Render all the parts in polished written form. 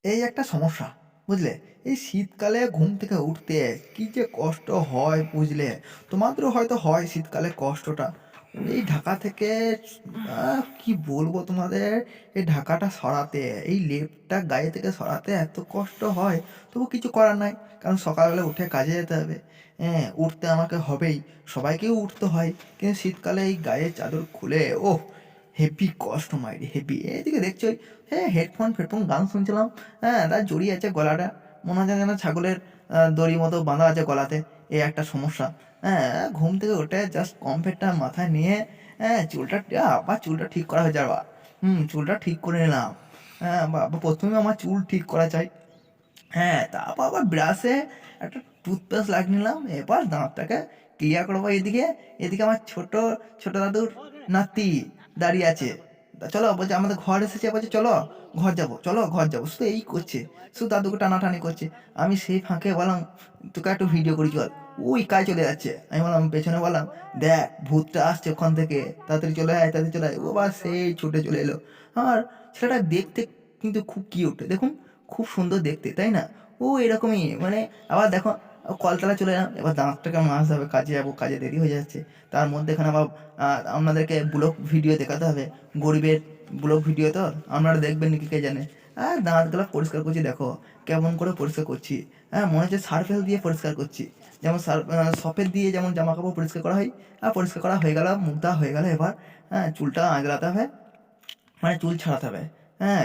এই একটা সমস্যা, বুঝলে? এই শীতকালে ঘুম থেকে উঠতে কি যে কষ্ট হয়, বুঝলে? তোমাদেরও হয়তো হয় শীতকালে কষ্টটা। এই ঢাকা থেকে কি বলবো তোমাদের, এই ঢাকাটা সরাতে, এই লেপটা গায়ে থেকে সরাতে এত কষ্ট হয়, তবু কিছু করার নাই। কারণ সকালবেলা উঠে কাজে যেতে হবে। হ্যাঁ, উঠতে আমাকে হবেই। সবাইকেও উঠতে হয়। কিন্তু শীতকালে এই গায়ের চাদর খুলে ওহ! হেভি কষ্ট মাইরি হেভি। এদিকে দেখছোই হেডফোন-ফেডফোন গান শুনছিলাম। হ্যাঁ, তা জড়িয়ে আছে গলাটা। মনে হচ্ছে যেন ছাগলের দড়ির মতো বাঁধা আছে গলাতে। এই একটা সমস্যা। হ্যাঁ, ঘুম থেকে উঠে জাস্ট কমফেটটা মাথায় নিয়ে চুলটা আবার চুলটা ঠিক করা হয়ে যাবে। চুলটা ঠিক করে নিলাম। হ্যাঁ, ১ম এ আমার চুল ঠিক করা চাই। হ্যাঁ, তারপর আবার ব্রাশে একটা টুথপেস্ট লাগিয়ে নিলাম। এবার দাঁতটাকে ক্লিয়ার করবো এদিকে। এদিকে আমার ছোট দাদুর নাতি দাঁড়িয়ে আছে। চলো বলছে আমাদের ঘর এসেছে, বলছে চলো ঘর যাবো, চলো ঘর যাবো। শুধু এই করছে। শুধু দাদুকে টানাটানি করছে। আমি সেই ফাঁকে বললাম, "তোকে একটু ভিডিও করি চল।" ওই কাজ চলে যাচ্ছে। আমি বললাম পেছনে বললাম, "দেখ ভূতটা আসছে ওখান থেকে। তাড়াতাড়ি চলে আয়, তাড়াতাড়ি চলে আয়।" ও আবার সেই ছুটে চলে এলো। আর ছেলেটা দেখতে কিন্তু খুব কিউট। দেখুন খুব সুন্দর দেখতে, তাই না? ও এরকমই মানে আবার দেখো কলতলায় চলে এলাম। এবার দাঁতটাকে মাজতে হবে, কাজে যাবো, কাজে দেরি হয়ে যাচ্ছে। তার মধ্যেখানে আবার আপনাদেরকে ব্লগ ভিডিও দেখাতে হবে। গরিবের ব্লগ ভিডিও তো, আপনারা দেখবেন নাকি কে জানে। দাঁতগুলা পরিষ্কার করছি দেখো, কেমন করে পরিষ্কার করছি। মনে হচ্ছে সার্ফেল দিয়ে পরিষ্কার করছি। যেমন সফেদ দিয়ে যেমন জামাকাপড় পরিষ্কার করা হয়, পরিষ্কার করা হয়ে গেল, মুখ দেওয়া হয়ে গেল। এবার চুলটা আঁচড়াতে হবে, মানে চুল ছাড়াতে হবে।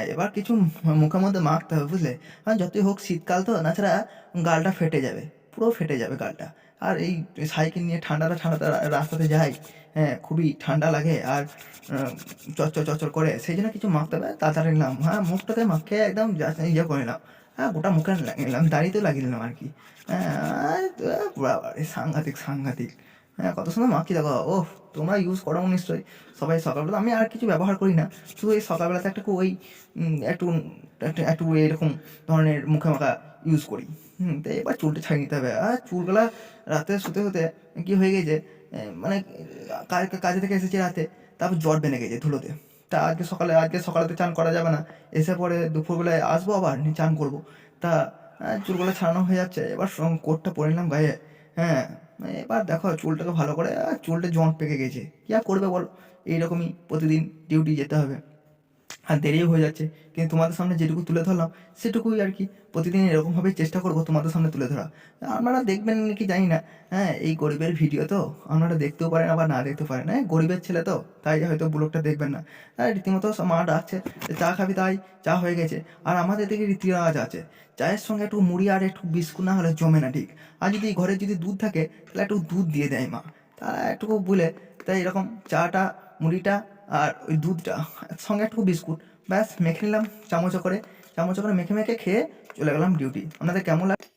এবার কিছু মুখের মধ্যে মাখতে হবে, বুঝলে? যতই হোক শীতকাল তো, তাছাড়া গালটা ফেটে যাবে, পুরো ফেটে যাবে গালটা। আর এই সাইকেল নিয়ে ঠান্ডাতে রাস্তাতে যাই, খুবই ঠান্ডা লাগে আর চচ্চর করে। সেই জন্য কিছু মাখতে হবে, তাড়াতাড়ি নিলাম। মুখটাতে মাখিয়ে একদম জাস্ট ইয়ে করে নিলাম। গোটা মুখে লাগিয়ে নিলাম, দাড়িতেও লাগিয়ে নিলাম আরকি। বাবারে সাংঘাতিক। কত সুন্দর মাখছি দেখো। ওহ! তোমরা ইউজ করো নিশ্চয়ই সবাই সকালবেলা। আমি আর কিছু ব্যবহার করি না। শুধু এই সকালবেলাতে একটু ওই একটু একটু একটু এরকম ধরনের মুখে মাখা ইউজ করি। তো এবার চুলটা ছাড়িয়ে নিতে হবে। চুলগুলা রাতে শুতে কি হয়ে গেছে, মানে কাজে থেকে এসেছি রাতে, তারপর জ্বর বেঁধে গেছে ধুলোতে। তা আজকে সকালেতে চান করা যাবে না। এসে পরে দুপুরবেলায় আসবো আবার নিয়ে চান করবো। তা চুলগুলো ছাড়ানো হয়ে যাচ্ছে। এবার কোটটা পরে নিলাম গায়ে। হ্যাঁ, এবার দেখো চুলটাকে ভালো করে চুলটা জট পেকে গেছে। কি আর করবে বলো? এইরকমই প্রতিদিন ডিউটি যেতে হবে। আর দেরিও হয়ে যাচ্ছে। কিন্তু তোমাদের সামনে যেটুকু তুলে ধরলাম, সেটুকুই আরকি। প্রতিদিন এরকমভাবেই চেষ্টা করব তোমাদের সামনে তুলে ধরা। আপনারা দেখবেন নাকি জানি না। এই গরিবের ভিডিও তো, আপনারা দেখতেও পারেন আবার না দেখতেও পারেন। গরিবের ছেলে তো, তাই হয়তো ব্লগটা দেখবেন না। রীতিমতো মা ডাকছে, চা খাবি তাই, চা হয়ে গেছে। আর আমাদের এদিকে রীতি-রেওয়াজ আছে। চায়ের সঙ্গে একটু মুড়ি আর একটু বিস্কুট না হলে জমে না ঠিক। আর যদি ঘরে যদি দুধ থাকে, তাহলে একটু দুধ দিয়ে দেয় মা। তারা একটুকু বলে, তাই এরকম চাটা, মুড়িটা আর ওই দুধটা সঙ্গে একটু বিস্কুট ব্যাস মেখে নিলাম চামচে করে। মেখে খেয়ে চলে গেলাম ডিউটি। আপনাদের কেমন লাগে?